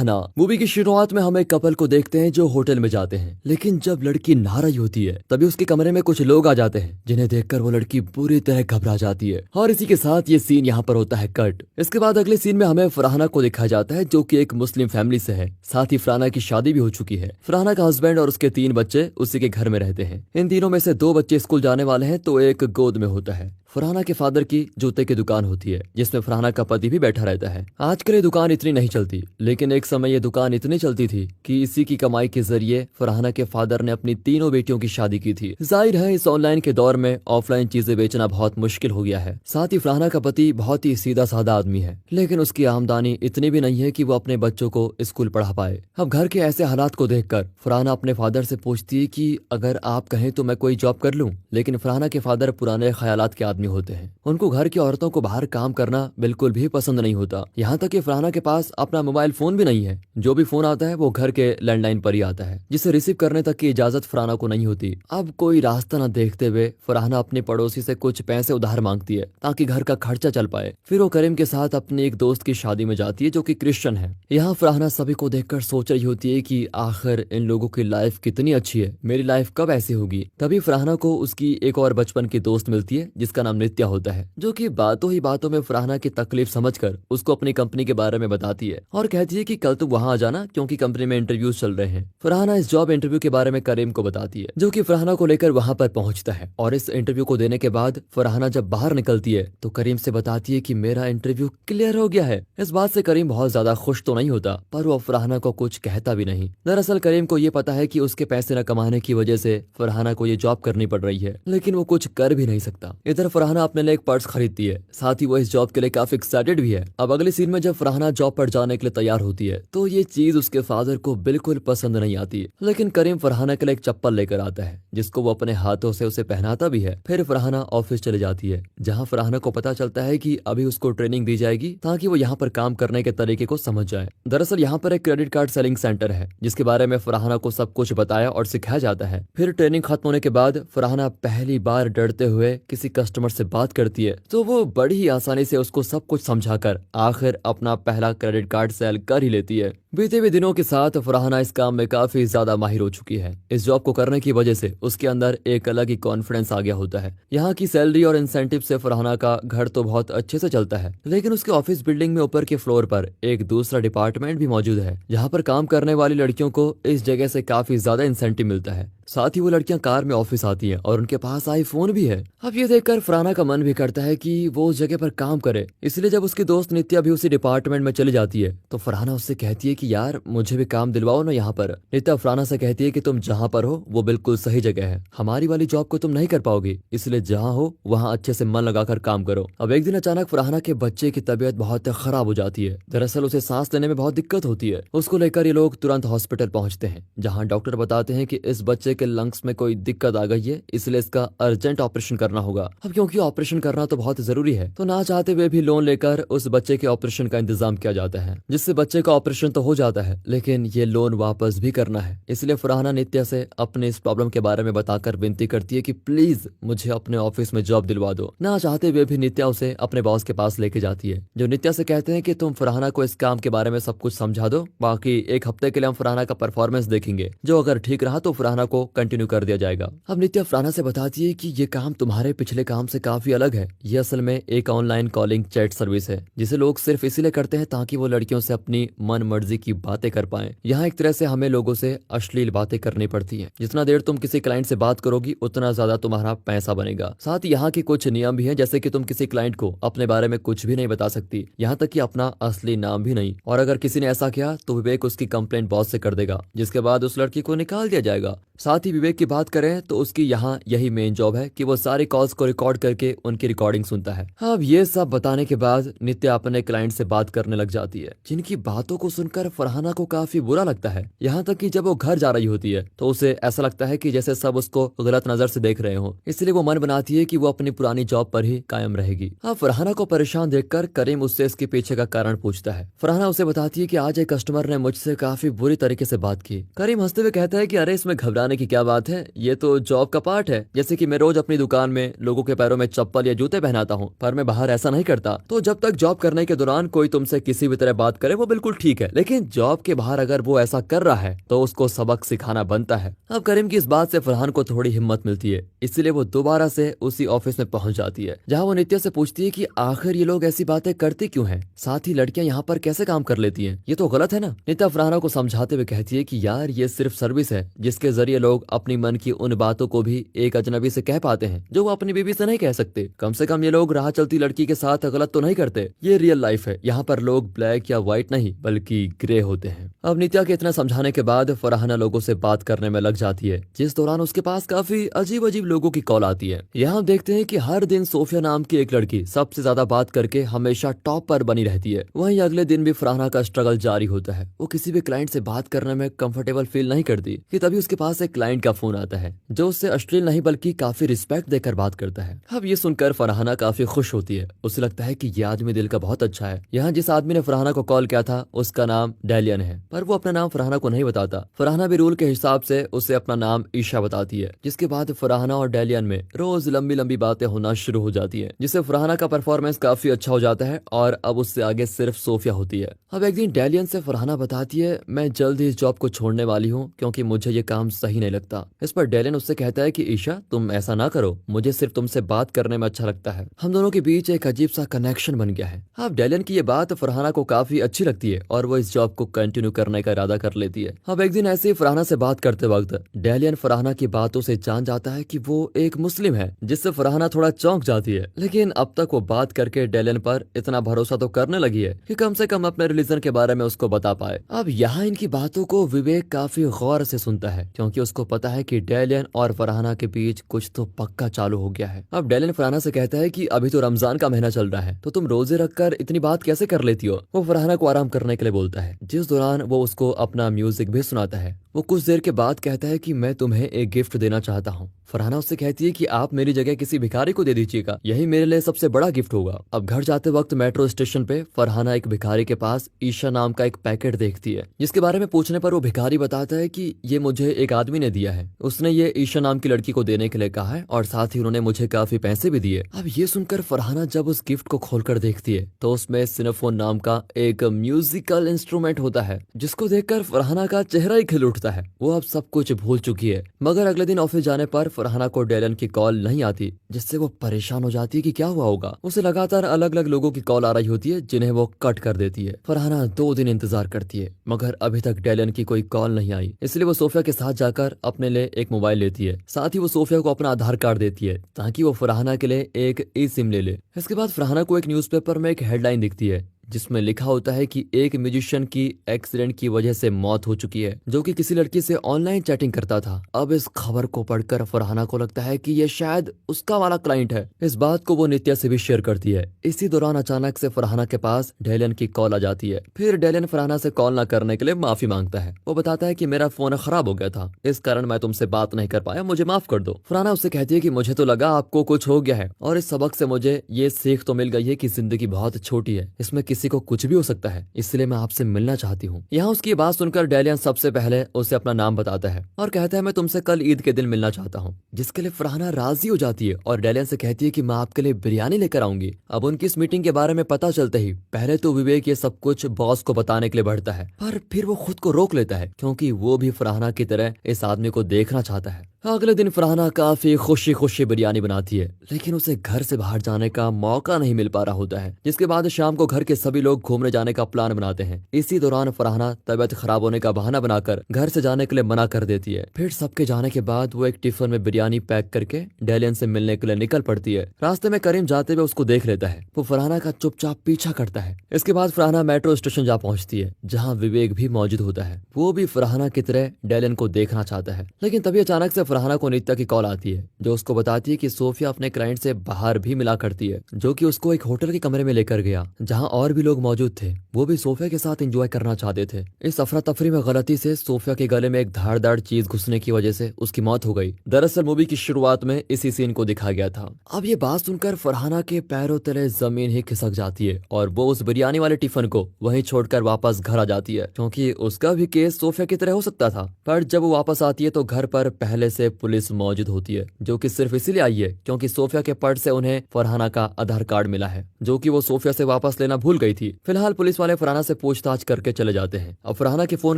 Farhana. Movie की शुरुआत में हम एक कपल को देखते हैं जो होटल में जाते हैं, लेकिन जब लड़की नहा रही होती है तभी उसके कमरे में कुछ लोग आ जाते हैं जिन्हें देखकर वो लड़की बुरी तरह घबरा जाती है। और इसी के साथ ये सीन यहाँ पर होता है कट। इसके बाद अगले सीन में हमें फरहाना को दिखाया जाता है जो कि एक मुस्लिम फैमिली से है। साथ ही फरहाना की शादी भी हो चुकी है। फरहाना का हस्बैंड और उसके 3 बच्चे उसी के घर में रहते हैं। इन तीनों में से 2 बच्चे स्कूल जाने वाले हैं तो एक गोद में होता है। फरहाना के फादर की जूते की दुकान होती है जिसमें फरहाना का पति भी बैठा रहता है। आजकल ये दुकान इतनी नहीं चलती, लेकिन एक समय ये दुकान इतनी चलती थी कि इसी की कमाई के जरिए फरहाना के फादर ने अपनी 3 बेटियों की शादी की थी। जाहिर है इस ऑनलाइन के दौर में ऑफलाइन चीजें बेचना बहुत मुश्किल हो गया है। साथ ही फरहाना का पति बहुत ही सीधा साधा आदमी है, लेकिन उसकी आमदनी इतनी भी नहीं है कि वो अपने बच्चों को स्कूल पढ़ा पाए। अब घर के ऐसे हालात को देखकर फरहाना अपने फादर से पूछती है कि अगर आप कहें तो मैं कोई जॉब कर लूं, लेकिन फरहाना के फादर पुराने ख्यालात के आदमी होते हैं। उनको घर की औरतों को बाहर काम करना बिल्कुल भी पसंद नहीं होता। यहाँ तक कि फरहाना के पास अपना मोबाइल फोन भी नहीं है। जो भी फोन आता है वो घर के लैंडलाइन पर ही आता है, जिसे रिसीव करने तक की इजाजत फरहाना को नहीं होती। अब कोई रास्ता न देखते हुए फरहाना अपने पड़ोसी से कुछ पैसे उधार मांगती है ताकि घर का खर्चा चल पाए। फिर वो करीम के साथ अपने एक दोस्त की शादी में जाती है जो कि क्रिश्चियन है। यहाँ फरहाना सभी को देखकर सोच रही होती है कि आखिर इन लोगों की लाइफ कितनी अच्छी है, मेरी लाइफ कब ऐसी होगी। तभी फरहाना को उसकी एक और बचपन की दोस्त मिलती है जिसका नाम नित्या होता है, जो कि बातों ही बातों में फरहाना की तकलीफ समझकर उसको अपनी कंपनी के बारे में बताती है और कहती है कि कल तुम वहां आ जाना क्योंकि कंपनी में इंटरव्यूज चल रहे हैं। फरहाना इस जॉब इंटरव्यू के बारे में करीम को बताती है, जो कि फरहाना को लेकर वहां पर पहुंचता है। और इस इंटरव्यू को देने के बाद फरहाना जब बाहर निकलती है तो करीम से बताती है कि मेरा इंटरव्यू क्लियर हो गया है। इस बात से करीम बहुत ज्यादा खुश तो नहीं होता, पर वो फरहाना को कुछ कहता भी नहीं। दरअसल करीम को ये पता है कि उसके पैसे न कमाने की वजह से फरहाना को ये जॉब करनी पड़ रही है, लेकिन वो कुछ कर भी नहीं सकता। इधर फरहाना अपने लिए एक पर्स खरीदती है, साथ ही वो इस जॉब के लिए काफी एक्साइटेड भी है। अब अगले सीन में जब फरहाना जॉब पर जाने के लिए तैयार होती है तो ये चीज उसके फादर को बिल्कुल पसंद नहीं आती, लेकिन करीम फरहाना के लिए एक चप्पल लेकर आता है जिसको वो अपने हाथों से उसे पहनाता भी है। फिर फरहाना ऑफिस चले जाती है, जहाँ फरहाना को पता चलता है कि अभी उसको ट्रेनिंग दी जाएगी ताकि वो यहाँ पर काम करने के तरीके को समझ जाए। दरअसल यहाँ पर एक क्रेडिट कार्ड सेलिंग सेंटर है जिसके बारे में फरहाना को सब कुछ बताया और सिखाया जाता है। फिर ट्रेनिंग खत्म होने के बाद फरहाना पहली बार डरते हुए किसी कस्टमर से बात करती है तो वो बड़ी ही आसानी से उसको सब कुछ समझाकर आखिर अपना पहला क्रेडिट कार्ड सेल कर ही लेती है। बीते हुए दिनों के साथ फरहाना इस काम में काफी ज्यादा माहिर हो चुकी है। इस जॉब को करने की वजह से उसके अंदर एक अलग ही कॉन्फिडेंस आ गया होता है। यहाँ की सैलरी और इंसेंटिव से फरहाना का घर तो बहुत अच्छे से चलता है, लेकिन उसके ऑफिस बिल्डिंग में ऊपर के फ्लोर पर एक दूसरा डिपार्टमेंट भी मौजूद है जहाँ पर काम करने वाली लड़कियों को इस जगह से काफी ज्यादा इंसेंटिव मिलता है। साथ ही वो लड़कियां कार में ऑफिस आती हैं और उनके पास आईफोन भी है। अब ये देखकर फरहाना का मन भी करता है कि वो उस जगह पर काम करे, इसलिए जब उसकी दोस्त नित्या भी उसी डिपार्टमेंट में चली जाती है तो फरहाना उससे कहती है कि यार मुझे भी काम दिलवाओ ना यहाँ पर। नित्या फरहाना से कहती है कि तुम जहाँ पर हो वो बिल्कुल सही जगह है, हमारी वाली जॉब को तुम नहीं कर पाओगी, इसलिए जहाँ हो वहाँ अच्छे से मन लगाकर काम करो। अब एक दिन अचानक फरहाना के बच्चे की तबीयत बहुत खराब हो जाती है। दरअसल उसे सांस लेने में बहुत दिक्कत होती है। उसको लेकर ये लोग तुरंत हॉस्पिटल पहुंचते हैं, जहाँ डॉक्टर बताते हैं कि इस बच्चे के लंग्स में कोई दिक्कत आ गई है, इसलिए इसका अर्जेंट ऑपरेशन करना होगा। अब क्योंकि ऑपरेशन करना तो बहुत जरूरी है तो ना चाहते हुए भी लोन लेकर उस बच्चे के ऑपरेशन का इंतजाम किया जाता है, जिससे बच्चे का ऑपरेशन तो हो जाता है लेकिन ये लोन वापस भी करना है। इसलिए फरहाना नित्या से अपने इस प्रॉब्लम के बारे में बताकर विनती करती है कि प्लीज मुझे अपने ऑफिस में जॉब दिलवा दो। ना चाहते हुए भी नित्या उसे अपने बॉस के पास लेके जाती है, जो नित्या से कहते हैं कि तुम फरहाना को इस काम के बारे में सब कुछ समझा दो, बाकी 1 हफ्ते के लिए हम फरहाना का परफॉर्मेंस देखेंगे, जो अगर ठीक रहा तो फरहाना को कंटिन्यू कर दिया जाएगा। अब नित्या फरहाना से बताती है कि ये काम तुम्हारे पिछले काम से काफी अलग है। ये असल में एक ऑनलाइन कॉलिंग चैट सर्विस है जिसे लोग सिर्फ इसीलिए करते हैं ताकि वो लड़कियों से अपनी मन मर्जी की बातें कर पाए। यहाँ एक तरह से हमें लोगों से अश्लील बातें करनी पड़ती है। जितना देर तुम किसी क्लाइंट से बात करोगी उतना ज्यादा तुम्हारा पैसा बनेगा। साथ ही यहाँ के कुछ नियम भी है, जैसे कि तुम किसी क्लाइंट को अपने बारे में कुछ भी नहीं बता सकती, यहाँ तक कि अपना असली नाम भी नहीं। और अगर किसी ने ऐसा किया तो विवेक उसकी कंप्लेंट बॉस से कर देगा, जिसके बाद उस लड़की को निकाल दिया जाएगा। साथ ही विवेक की बात करें तो उसकी यहाँ यही मेन जॉब है कि वो सारी कॉल्स को रिकॉर्ड करके उनकी रिकॉर्डिंग सुनता है। अब ये सब बताने के बाद नित्या अपने क्लाइंट से बात करने लग जाती है, जिनकी बातों को सुनकर फरहाना को काफी बुरा लगता है। यहाँ तक कि जब वो घर जा रही होती है तो उसे ऐसा लगता है कि जैसे सब उसको गलत नजर से देख रहे हो, इसलिए वो मन बनाती है कि वो अपनी पुरानी जॉब पर ही कायम रहेगी। अब फरहाना को परेशान देखकर करीम उससे इसके पीछे का कारण पूछता है। फरहाना उसे बताती है कि आज एक कस्टमर ने मुझसे काफी बुरी तरीके से बात की। करीम हंसते हुए कहता है कि अरे इसमें घबराने घबराने की क्या बात है, ये तो जॉब का पार्ट है। जैसे कि मैं रोज अपनी दुकान में लोगों के पैरों में चप्पल या जूते पहनाता हूँ, पर मैं बाहर ऐसा नहीं करता। तो जब तक जॉब करने के दौरान कोई तुमसे किसी भी तरह बात करे वो बिल्कुल ठीक है, लेकिन जॉब के बाहर अगर वो ऐसा कर रहा है तो उसको सबक सिखाना बनता है। अब करीम की इस बात से फरहान को थोड़ी हिम्मत मिलती है, इसलिए वो दोबारा से उसी ऑफिस में पहुंच जाती है, जहाँ वो नित्या से पूछती है कि आखिर ये लोग ऐसी बातें करती क्यों हैं, साथ ही लड़कियां यहाँ पर कैसे काम कर लेती हैं, ये तो गलत है ना। नित्या फरहाना को समझाते हुए कहती है कि यार ये सिर्फ सर्विस है, जिसके जरिए लोग अपनी मन की उन बातों को भी एक अजनबी से कह पाते हैं जो वो अपनी बीवी से नहीं कह सकते। कम से कम ये लोग राह चलती लड़की के साथ गलत तो नहीं करते। ये रियल लाइफ है, यहाँ पर लोग ब्लैक या व्हाइट नहीं बल्कि ग्रे होते हैं। अब नित्या के इतना समझाने के बाद फरहाना लोगों से बात करने में लग जाती है, जिस दौरान उसके पास काफी अजीब अजीब लोगों की कॉल आती है। यहाँ हम देखते हैं कि हर दिन सोफिया नाम की एक लड़की सबसे ज्यादा बात करके हमेशा टॉप पर बनी रहती है। वहीं अगले दिन भी फरहाना का स्ट्रगल जारी होता है। वो किसी भी क्लाइंट से बात करने में कंफर्टेबल फील नहीं करती कि तभी उसके पास एक क्लाइंट का फोन आता है जो उससे अश्लील नहीं बल्कि काफी रिस्पेक्ट देकर बात करता है। अब ये सुनकर फरहाना काफी खुश होती है, उसे लगता है कि ये आदमी दिल का बहुत अच्छा है। यहाँ जिस आदमी ने फरहाना को कॉल किया था उसका नाम डेलियन है, पर वो अपना नाम फरहाना को नहीं बताता। फरहाना भी रूल के हिसाब से उसे अपना नाम ईशा बताती है, जिसके बाद फरहाना और डेलियन में रोज लंबी लंबी बातें होना शुरू हो जाती है, जिससे फरहाना का परफॉर्मेंस काफी अच्छा हो जाता है और अब उससे आगे सिर्फ सोफिया होती है। अब एक दिन डेलियन से फरहाना बताती है, मैं जल्द ही इस जॉब को छोड़ने वाली हूँ क्योंकि मुझे ये काम सही नहीं लगता। इस पर डेलियन उससे कहता है कि ईशा तुम ऐसा ना करो, मुझे सिर्फ तुमसे बात करने में अच्छा लगता है। हम दोनों के बीच एक अजीब सा कनेक्शन बन गया है। अब डेलियन की ये बात फरहाना को काफी अच्छी लगती है और वो इस जॉब को कंटिन्यू करने का इरादा कर लेती है। अब एक दिन ऐसे ही फरहाना से बात करते वक्त डेलियन फरहाना की बातों से जान जाता है कि वो एक मुस्लिम है, जिससे फरहाना थोड़ा चौंक जाती है। लेकिन अब तक वो बात करके डेलियन पर इतना भरोसा तो करने लगी है कि कम से कम अपने रिलीजन के बारे में उसको बता पाए। अब यहाँ इनकी बातों को विवेक काफी गौर से सुनता है, क्योंकि उसको पता है कि डेलियन और फरहाना के बीच कुछ तो पक्का चालू हो गया है। अब डेलियन फरहाना से कहता है कि अभी तो रमजान का महीना चल रहा है, तो तुम रोजे रखकर इतनी बात कैसे कर लेती हो। वो फरहाना को आराम करने के लिए बोलता है, जिस दौरान वो उसको अपना म्यूजिक भी सुनाता है। वो कुछ देर के बाद कहता है कि मैं तुम्हें एक गिफ्ट देना चाहता हूँ। फरहाना उससे कहती है कि आप मेरी जगह किसी भिखारी को दे दीजिएगा, यही मेरे लिए सबसे बड़ा गिफ्ट होगा। अब घर जाते वक्त मेट्रो स्टेशन पे फरहाना एक भिखारी के पास ईशा नाम का एक पैकेट देखती है, जिसके बारे में पूछने पर वो भिखारी बताता है कि ये मुझे एक आदमी ने दिया है, उसने ये ईशा नाम की लड़की को देने के लिए कहा है और साथ ही उन्होंने मुझे काफी पैसे भी दिए। अब ये सुनकर फरहाना जब उस गिफ्ट को खोलकर देखती है तो उसमें सिनेफोन नाम का एक म्यूजिकल इंस्ट्रूमेंट होता है, जिसको देखकर फरहाना का चेहरा ही खिल उठता है। वो अब सब कुछ भूल चुकी है। मगर अगले दिन ऑफिस जाने पर फरहाना को डेलियन की कॉल नहीं आती, जिससे वो परेशान हो जाती है कि क्या हुआ होगा। उसे लगातार अलग अलग लोगों की कॉल आ रही होती है, जिन्हें वो कट कर देती है। फरहाना 2 दिन इंतजार करती है, मगर अभी तक डेलियन की कोई कॉल नहीं आई। इसलिए वो सोफिया के साथ जाकर अपने लिए एक मोबाइल लेती है। साथ ही वो सोफिया को अपना आधार कार्ड देती है ताकि वो फरहाना के लिए एक ई सिम ले ले। इसके बाद फरहाना को एक न्यूज़पेपर में एक हेडलाइन दिखती है, जिसमें लिखा होता है कि एक म्यूजिशियन की एक्सीडेंट की वजह से मौत हो चुकी है, जो कि किसी लड़की से ऑनलाइन चैटिंग करता था। अब इस खबर को पढ़कर फरहाना को लगता है कि ये शायद उसका वाला क्लाइंट है। इस बात को वो नित्या से भी शेयर करती है। इसी दौरान अचानक से फरहाना के पास डेलियन की कॉल आ जाती है। फिर डेलियन फरहाना से कॉल न करने के लिए माफी मांगता है। वो बताता है कि मेरा फोन खराब हो गया था, इस कारण मैं तुमसे बात नहीं कर पाया, मुझे माफ कर दो। फरहाना उससे कहती है कि मुझे तो लगा आपको कुछ हो गया है, और इस सबक से मुझे ये सीख तो मिल गई है कि जिंदगी बहुत छोटी है, इसमें किसी को कुछ भी हो सकता है, इसलिए मैं आपसे मिलना चाहती हूँ। यहाँ उसकी बात सुनकर डेलियन सबसे पहले उसे अपना नाम बताता है और कहता है मैं तुमसे कल ईद के दिन मिलना चाहता हूँ, जिसके लिए फरहाना राजी हो जाती है और डेलियन से कहती है कि मैं आपके लिए बिरयानी लेकर आऊंगी। अब उनकी इस मीटिंग के बारे में पता चलते ही पहले तो विवेक ये सब कुछ बॉस को बताने के लिए बढ़ता है, पर फिर वो खुद को रोक लेता है क्योंकि वो भी फरहाना की तरह इस आदमी को देखना चाहता है। अगले दिन फरहाना काफी खुशी खुशी बिरयानी बनाती है, लेकिन उसे घर से बाहर जाने का मौका नहीं मिल पा रहा होता है, जिसके बाद शाम को घर के सभी लोग घूमने जाने का प्लान बनाते हैं। इसी दौरान फरहाना तबीयत खराब होने का बहाना बनाकर घर से जाने के लिए मना कर देती है। फिर सबके जाने के बाद वो एक टिफिन में बिरयानी पैक करके डेलियन से मिलने के लिए निकल पड़ती है। रास्ते में करीम जाते हुए उसको देख लेता है। वो फरहाना का चुपचाप पीछा करता है। इसके बाद फरहाना मेट्रो स्टेशन जा पहुंचती है, जहाँ विवेक भी मौजूद होता है। वो भी फरहाना की तरह डेलियन को देखना चाहता है, लेकिन तभी अचानक से फरहाना को नित्या की कॉल आती है, जो उसको बताती है कि सोफिया अपने क्लाइंट से बाहर भी मिला करती है, जो कि उसको एक होटल के कमरे में लेकर गया, जहां और और भी लोग मौजूद थे, वो भी सोफिया के साथ एंजॉय करना चाहते थे। इस अफरा तफरी में गलती से सोफिया के गले में एक धारदार चीज घुसने की वजह से उसकी मौत हो गई। दरअसल मूवी की शुरुआत में इसी सीन को दिखाया गया था। अब ये बात सुनकर फरहाना के पैरों तले जमीन ही खिसक जाती है और वो उस बिरयानी वाले टिफिन को वहीं छोड़कर वापस घर आ जाती है, क्योंकि उसका भी केस सोफिया की तरह हो सकता था। पर जब वो वापस आती है तो घर पर पहले से पुलिस मौजूद होती है, जो कि सिर्फ इसीलिए आई है क्योंकि सोफिया के पर्स से उन्हें फरहाना का आधार कार्ड मिला है, जो कि वो सोफिया से वापस लेना भूल गई थी। फिलहाल पुलिस वाले फरहाना से पूछताछ करके चले जाते हैं। अब फरहाना के फोन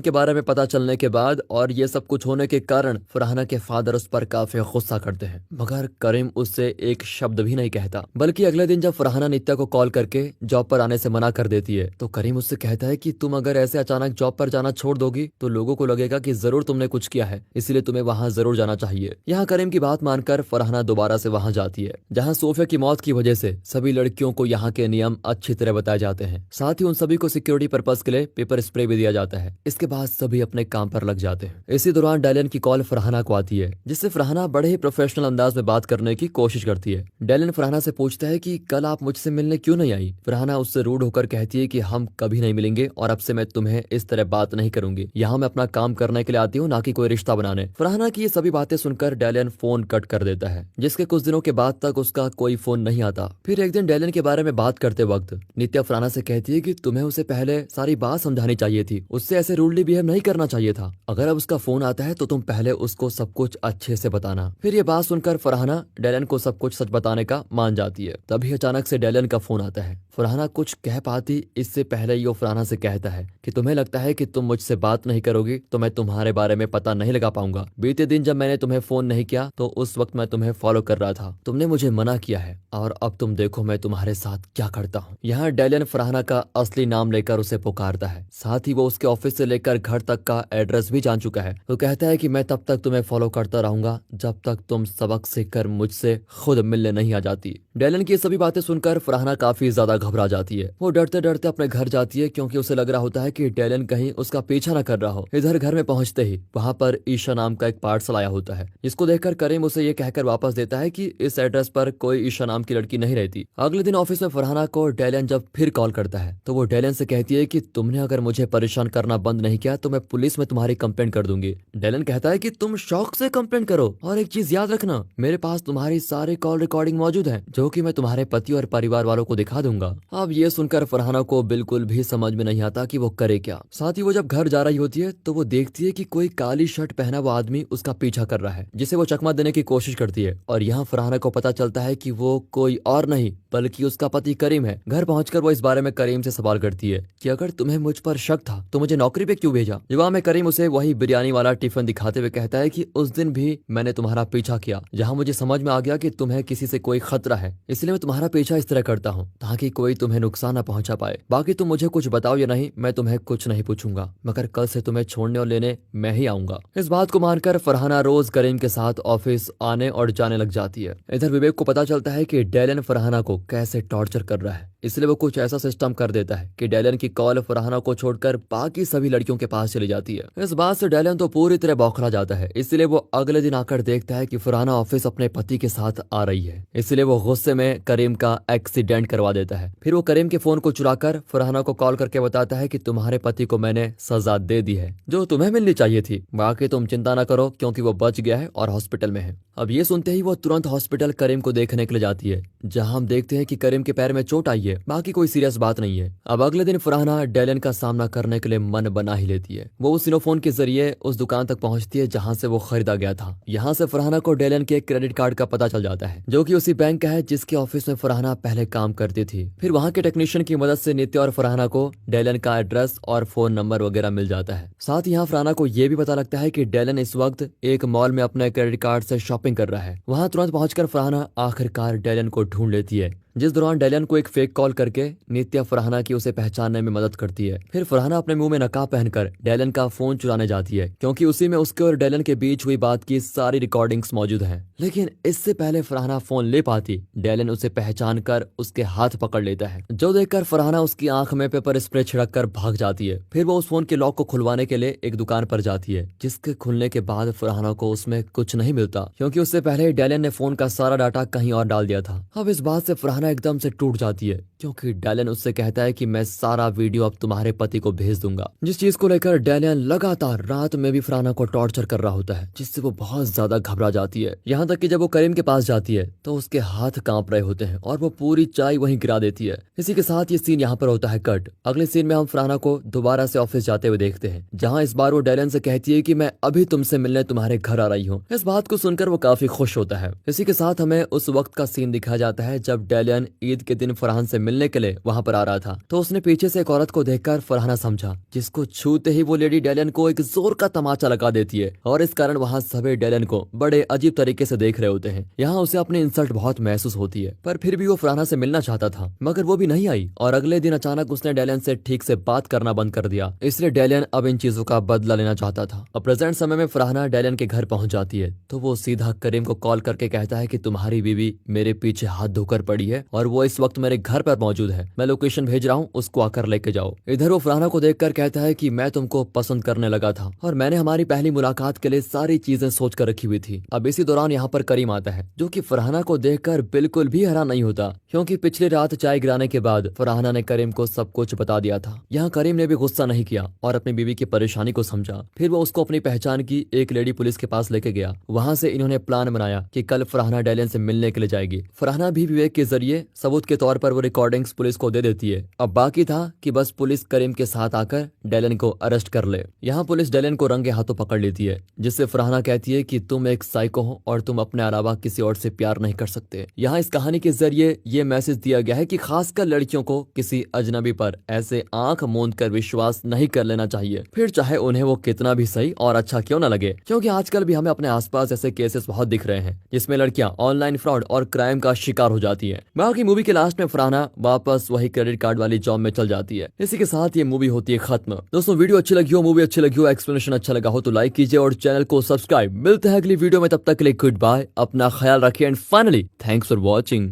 के बारे में पता चलने के बाद और ये सब कुछ होने के कारण फरहाना के फादर उस पर काफी गुस्सा करते हैं, मगर करीम उससे एक शब्द भी नहीं कहता। बल्कि अगले दिन जब फरहाना नित्या को कॉल करके जॉब पर आने से मना कर देती है तो करीम उससे कहता है कि तुम अगर ऐसे अचानक जॉब पर जाना छोड़ दोगी तो लोगों को लगेगा कि जरूर तुमने कुछ किया है, इसलिए तुम्हें वहाँ जरूर जाना चाहिए। यहाँ करीम की बात मानकर फरहाना दोबारा से वहाँ जाती है, जहाँ सोफिया की मौत की वजह से सभी लड़कियों को यहाँ के नियम अच्छी तरह बताए जाते हैं। साथ ही उन सभी को सिक्योरिटी पर्पस के लिए पेपर स्प्रे भी दिया जाता है। इसके बाद सभी अपने काम पर लग जाते हैं। इसी दौरान डैलियन की कॉल फरहाना को आती है, जिससे फरहाना बड़े ही प्रोफेशनल अंदाज में बात करने की कोशिश करती है। डैलियन फरहाना से पूछता है कि कल आप मुझसे मिलने क्यों नहीं आई। फरहाना उससे रूड होकर कहती है कि हम कभी नहीं मिलेंगे और अब से मैं तुम्हें इस तरह बात नहीं करूंगी। यहाँ मैं अपना काम करने के लिए आती हूँ, ना कि कोई रिश्ता बनाने। फरहाना की ये सभी बातें सुनकर डैलियन फोन कट कर देता है, जिसके कुछ दिनों के बाद तक उसका कोई फोन नहीं आता। फिर एक दिन डैलियन के बारे में बात करते वक्त नित्या फरहाना से कहती है कि तुम्हें उसे पहले सारी बात समझानी चाहिए थी, उससे ऐसे रूडली बिहेव नहीं करना चाहिए था। अगर अब उसका फोन आता है तो तुम पहले उसको सब कुछ अच्छे से बताना। फिर ये बात सुनकर फरहाना डैलियन को सब कुछ सच बताने का मान जाती है। तभी अचानक से डैलियन का फोन आता है। फरहाना कुछ कह पाती इससे पहले ही वो फरहाना से कहता है कि तुम्हें लगता है कि तुम मुझसे बात नहीं करोगी तो मैं तुम्हारे बारे में पता नहीं लगा पाऊंगा। बीते दिन जब मैंने तुम्हें फोन नहीं किया तो उस वक्त मैं तुम्हें फॉलो कर रहा था, तुमने मुझे मना किया है और अब तुम देखो मैं तुम्हारे साथ क्या करता हूँ। यहाँ डैलियन फरहाना का असली नाम लेकर उसे पुकारता है। साथ ही वो उसके ऑफिस से लेकर घर तक का एड्रेस भी जान चुका है। तो कहता है कि मैं तब तक तुम्हें फॉलो करता रहूंगा जब तक तुम सबक सीखकर मुझसे खुद मिलने नहीं आ जाती। डैलियन की सभी बातें सुनकर फरहाना काफी ज्यादा घबरा जाती है। वो डरते डरते अपने घर जाती है, क्योंकि उसे लग रहा होता है कि डैलियन कहीं उसका पीछा न कर रहा हो। इधर घर में पहुंचते ही वहां पर ईशा नाम का एक पार्सल आया होता है, जिसको देखकर करीम उसे ये कहकर वापस देता है कि इस एड्रेस पर कोई ईशा नाम की लड़की नहीं रहती। अगले दिन ऑफिस में फरहाना को डैलियन जब फिर कॉल करता है तो वो डैलियन से कहती है कि तुमने अगर मुझे परेशान करना बंद नहीं किया तो मैं पुलिस में तुम्हारी कंप्लेंट कर दूंगी। डैलियन कहता है कि तुम शौक से कंप्लेंट करो, और एक चीज याद रखना, मेरे पास तुम्हारी सारी कॉल रिकॉर्डिंग मौजूद है, जो कि मैं तुम्हारे पति और परिवार वालों को दिखा दूंगा। अब ये सुनकर फरहाना को बिल्कुल भी समझ में नहीं आता कि वो करे क्या। साथ ही वो जब घर जा रही होती है तो वो देखती है कि कोई काली शर्ट पहना हुआ आदमी उसका पीछा कर रहा है, जिसे वो चकमा देने की कोशिश करती है। और यहाँ फरहाना को पता चलता है कि वो कोई और नहीं बल्कि उसका पति करीम है। घर पहुंचकर वो इस बारे में करीम से सवाल करती है कि अगर तुम्हें मुझ पर शक था तो मुझे नौकरी पे क्यों भेजा। जवाब में करीम उसे वही बिरयानी वाला टिफिन दिखाते हुए कहता है कि उस दिन भी मैंने तुम्हारा पीछा किया, जहाँ मुझे समझ में आ गया कि तुम्हें किसी से कोई खतरा है, इसलिए मैं तुम्हारा पीछा इस तरह करता हूँ ताकि कोई तुम्हें नुकसान न पहुंचा पाए। बाकी तुम मुझे कुछ बताओ या नहीं, मैं तुम्हें कुछ नहीं पूछूंगा, मगर कल से तुम्हें छोड़ने और लेने मैं ही आऊंगा। इस बात को मानकर फरहाना रोज करीम के साथ ऑफिस आने और जाने लग जाती है। इधर विवेक को पता चलता है कि डैलियन फरहाना को कैसे टॉर्चर कर रहा है, इसलिए वो कुछ ऐसा सिस्टम कर देता है कि डैलियन की कॉल फरहाना को छोड़कर बाकी सभी लड़कियों के पास चली जाती है। इस बात से डैलियन तो पूरी तरह बौखला जाता है, इसलिए वो अगले दिन आकर देखता है कि फरहाना ऑफिस अपने पति के साथ आ रही है। इसलिए वो गुस्से में करीम का एक्सीडेंट करवा देता है। फिर वो करीम के फोन को चुराकर फरहाना को कॉल करके बताता है कि तुम्हारे पति को मैंने सजा दे दी है जो तुम्हें मिलनी चाहिए थी, बाकी तुम चिंता न करो क्योंकि वो बच गया है और हॉस्पिटल में है। अब ये सुनते ही वो तुरंत हॉस्पिटल करीम को देखने के लिए जाती है, जहां हम देखते हैं कि करीम के पैर में चोट आई है, बाकी कोई सीरियस बात नहीं है। अब अगले दिन फरहाना डैलियन का सामना करने के लिए मन बना ही लेती है। वो उस सिनोफोन के जरिए उस दुकान तक पहुंचती है जहां से वो खरीदा गया था। यहाँ से फरहाना को डैलियन के क्रेडिट कार्ड का पता चल जाता है, जो कि उसी बैंक का है जिसके ऑफिस में फरहाना पहले काम करती थी। फिर वहाँ के टेक्नीशियन की मदद से नित्या और फरहाना को डैलियन का एड्रेस और फोन नंबर वगैरह मिल जाता है। साथ ही यहाँ फरहाना को ये भी पता लगता है कि डैलियन इस वक्त एक मॉल में अपने क्रेडिट कार्ड से शॉपिंग कर रहा है। वहाँ तुरंत पहुंचकर फरहाना आखिरकार डैलियन को ढूंढ लेती है, जिस दौरान डैलियन को एक फेक कॉल करके नित्या फरहाना की उसे पहचानने में मदद करती है। फिर फरहाना अपने मुंह में नकाब पहनकर डैलियन का फोन चुराने जाती है, क्योंकि उसी में उसके और डैलियन के बीच हुई बात की सारी रिकॉर्डिंग्स मौजूद हैं। लेकिन इससे पहले फरहाना फोन ले पाती, डैलियन उसे पहचान कर उसके हाथ पकड़ लेता है, जो देखकर फरहाना उसकी आंख में पेपर स्प्रे छिड़क कर भाग जाती है। फिर वो उस फोन के लॉक को खुलवाने के लिए एक दुकान पर जाती है, जिसके खुलने के बाद फरहाना को उसमें कुछ नहीं मिलता, क्योंकि उससे पहले डैलियन ने फोन का सारा डाटा कहीं और डाल दिया था। अब इस बात से फरहाना फरहाना एकदम से टूट जाती है क्योंकि डैलियन उससे कहता है कि मैं सारा वीडियो अब तुम्हारे पति को भेज दूंगा, जिस चीज को लेकर डैलियन लगातार रात में भी फरहाना को टॉर्चर कर रहा होता है, जिससे वो बहुत ज्यादा घबरा जाती है। यहाँ तक कि जब वो करीम के पास जाती है तो उसके हाथ कांप रहे होते हैं और वो पूरी चाय वहीं गिरा देती है। इसी के साथ ये सीन यहाँ पर होता है कट। अगले सीन में हम फरहाना को दोबारा से ऑफिस जाते हुए देखते हैं, जहाँ इस बार वो डैलियन से कहती है कि मैं अभी तुमसे मिलने तुम्हारे घर आ रही हूँ। इस बात को सुनकर वो काफी खुश होता है। इसी के साथ हमें उस वक्त का सीन दिखाया जाता है जब डैलियन ईद के दिन फरहान से मिलने के लिए वहाँ पर आ रहा था, तो उसने पीछे से एक औरत को देखकर फरहाना समझा, जिसको छूते ही वो लेडी डैलियन को एक जोर का तमाचा लगा देती है और इस कारण वहाँ सभी डैलियन को बड़े अजीब तरीके से देख रहे होते हैं। यहाँ उसे अपनी इंसल्ट बहुत महसूस होती है, पर फिर भी वो फरहाना से मिलना चाहता था, मगर वो भी नहीं आई और अगले दिन अचानक उसने डैलियन से ठीक से बात करना बंद कर दिया। इसलिए डैलियन अब इन चीजों का बदला लेना चाहता था। अब प्रेजेंट समय में फरहाना डैलियन के घर पहुंच जाती है तो वो सीधा करीम को कॉल करके कहता है कि तुम्हारी बीवी मेरे पीछे हाथ धोकर पड़ी है और वो इस वक्त मेरे घर पर मौजूद है, मैं लोकेशन भेज रहा हूँ, उसको आकर लेके जाओ। इधर वो फरहाना को देखकर कहता है कि मैं तुमको पसंद करने लगा था और मैंने हमारी पहली मुलाकात के लिए सारी चीजें सोच कर रखी हुई थी। अब इसी दौरान यहाँ पर करीम आता है, जो कि फरहाना को देखकर बिल्कुल भी हैरान नहीं होता, क्योंकि पिछली रात चाय गिराने के बाद फरहाना ने करीम को सब कुछ बता दिया था। यहाँ करीम ने भी गुस्सा नहीं किया और अपनी बीवी की परेशानी को समझा। फिर वो उसको अपनी पहचान की एक लेडी पुलिस के पास लेके गया। वहाँ से इन्होंने प्लान बनाया कि कल फरहाना डैलियन से मिलने के लिए जाएगी। फरहाना भी विवेक के जरिए सबूत के तौर पर वो रिकॉर्डिंग्स पुलिस को दे देती है। अब बाकी था कि बस पुलिस करीम के साथ आकर डैलियन को अरेस्ट कर ले। यहाँ पुलिस डैलियन को रंगे हाथों पकड़ लेती है, जिससे फरहाना कहती है कि तुम एक साइको हो और तुम अपने अलावा किसी और से प्यार नहीं कर सकते। यहाँ इस कहानी के जरिए ये मैसेज दिया गया है कि खासकर लड़कियों को किसी अजनबी पर ऐसे आंख मूंद कर विश्वास नहीं कर लेना चाहिए, फिर चाहे उन्हें वो कितना भी सही और अच्छा क्यों न लगे, क्योंकि आजकल भी हमें अपने आसपास ऐसे केसेस बहुत दिख रहे हैं जिसमें लड़कियां ऑनलाइन फ्रॉड और क्राइम का शिकार हो जाती है। बाकी मूवी के लास्ट में फरहाना वापस वही क्रेडिट कार्ड वाली जॉब में चल जाती है। इसी के साथ ये मूवी होती है खत्म। दोस्तों वीडियो अच्छी लगी हो, मूवी अच्छी लगी हो, एक्सप्लेनेशन अच्छा लगा हो तो लाइक कीजिए और चैनल को सब्सक्राइब। मिलते हैं अगली वीडियो में, तब तक के लिए गुड बाय, अपना ख्याल रखिए and finally thanks for watching.